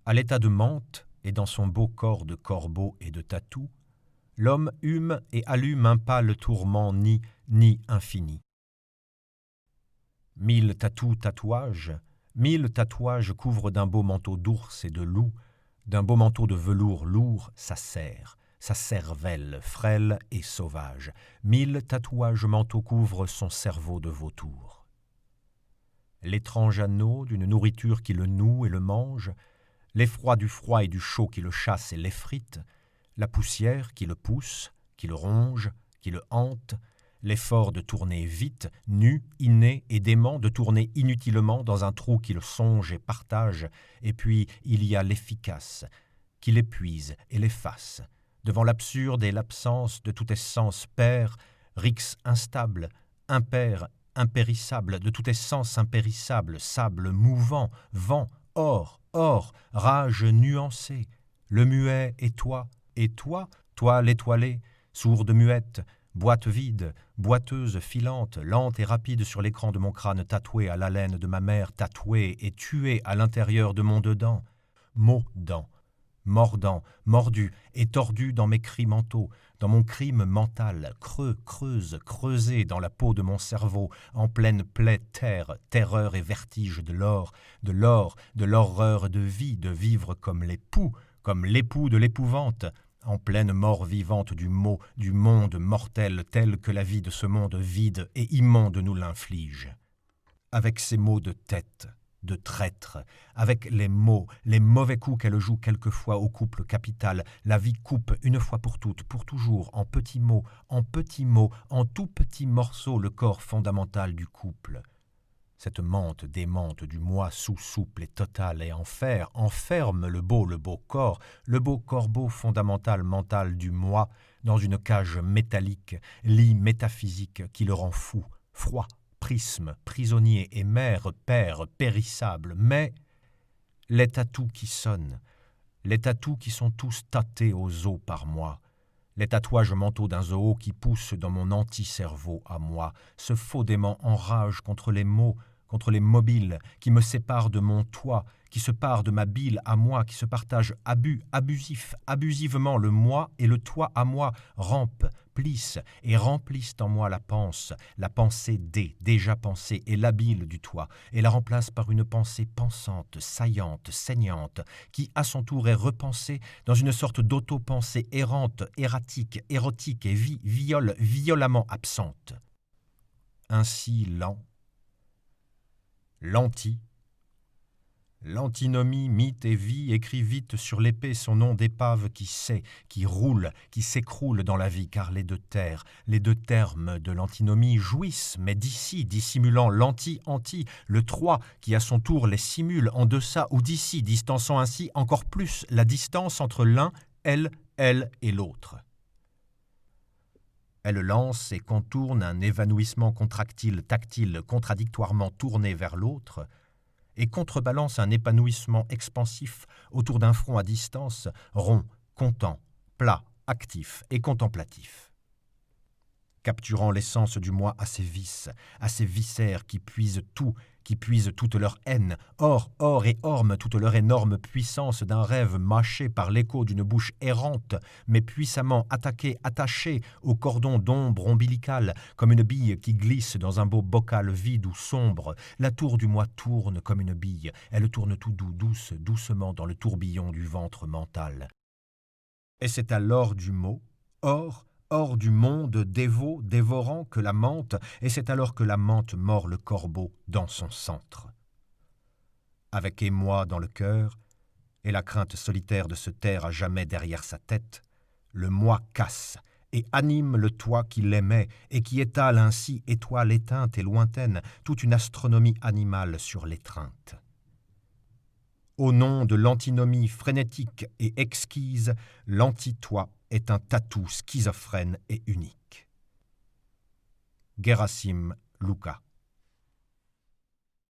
À l'état de menthe et dans son beau corps de corbeau et de tatou, l'homme hume et allume un pâle tourment ni infini. 1000 tatouages couvrent d'un beau manteau d'ours et de loup, d'un beau manteau de velours lourd sa cervelle frêle et sauvage. 1000 manteaux couvrent son cerveau de vautour. L'étrange anneau d'une nourriture qui le noue et le mange, l'effroi du froid et du chaud qui le chasse et l'effrite, la poussière qui le pousse, qui le ronge, qui le hante, l'effort de tourner vite, nu, inné et dément, de tourner inutilement dans un trou qui le songe et partage, et puis il y a l'efficace, qui l'épuise et l'efface, devant l'absurde et l'absence de tout essence père, rix instable, impair, impérissable, de tout essence impérissable, sable mouvant, vent, or, rage nuancée, le muet et toi l'étoilée, sourde muette, boîte vide, boiteuse filante, lente et rapide sur l'écran de mon crâne tatoué à l'haleine de ma mère, tatoué et tué à l'intérieur de mon dedans, mot-dent, mordant, mordu et tordu dans mes cris mentaux, dans mon crime mental, creusé dans la peau de mon cerveau, en pleine plaie terreur et vertige de l'horreur de vie, de vivre comme l'époux de l'épouvante, en pleine mort vivante du mot, du monde mortel tel que la vie de ce monde vide et immonde nous l'inflige. Avec ces mots de tête, de traître, avec les mots, les mauvais coups qu'elle joue quelquefois au couple capital, la vie coupe une fois pour toutes, pour toujours, en petits mots, en tout petits morceaux, le corps fondamental du couple. Cette menthe démente du moi sous-souple et total et enferme le beau corbeau fondamental mental du moi dans une cage métallique, lit métaphysique qui le rend fou, froid, prisme, prisonnier et mère, père, périssable. Mais les tatous qui sonnent, les tatous qui sont tous tâtés aux os par moi, les tatouages mentaux d'un zoo qui poussent dans mon anti-cerveau à moi, ce faux dément enrage contre les mots, contre les mobiles qui me séparent de mon toi, qui se part de ma bile à moi, qui se partagent abusivement le moi et le toi à moi, rampent, plissent et remplissent en moi la pensée déjà pensée et la bile du toi, et la remplace par une pensée pensante, saillante, saignante, qui à son tour est repensée dans une sorte d'auto-pensée errante, erratique, érotique et violemment absente. Ainsi l'antinomie, mythe et vie écrit vite sur l'épée son nom d'épave qui sait, qui roule, qui s'écroule dans la vie, car les deux termes de l'antinomie jouissent, mais d'ici, dissimulant l'anti, le trois qui à son tour les simule en deçà ou d'ici, distançant ainsi encore plus la distance entre l'un, elle et l'autre. Elle lance et contourne un évanouissement contractile, tactile, contradictoirement tourné vers l'autre, et contrebalance un épanouissement expansif autour d'un front à distance, rond, content, plat, actif et contemplatif. Capturant l'essence du moi à ses vices, à ses viscères qui puisent toute leur haine, or et orme toute leur énorme puissance d'un rêve mâché par l'écho d'une bouche errante, mais puissamment attachée au cordon d'ombre ombilicale, comme une bille qui glisse dans un beau bocal vide ou sombre. La tour du moi tourne comme une bille, elle tourne tout doucement dans le tourbillon du ventre mental. Et c'est alors du mot, hors du monde dévorant que la menthe, et c'est alors que la menthe mord le corbeau dans son centre. Avec émoi dans le cœur, et la crainte solitaire de se taire à jamais derrière sa tête, le moi casse et anime le toi qui l'aimait et qui étale ainsi, étoile éteinte et lointaine, toute une astronomie animale sur l'étreinte. Au nom de l'antinomie frénétique et exquise, l'anti-toi est un tatou schizophrène et unique. Gerasim Luca.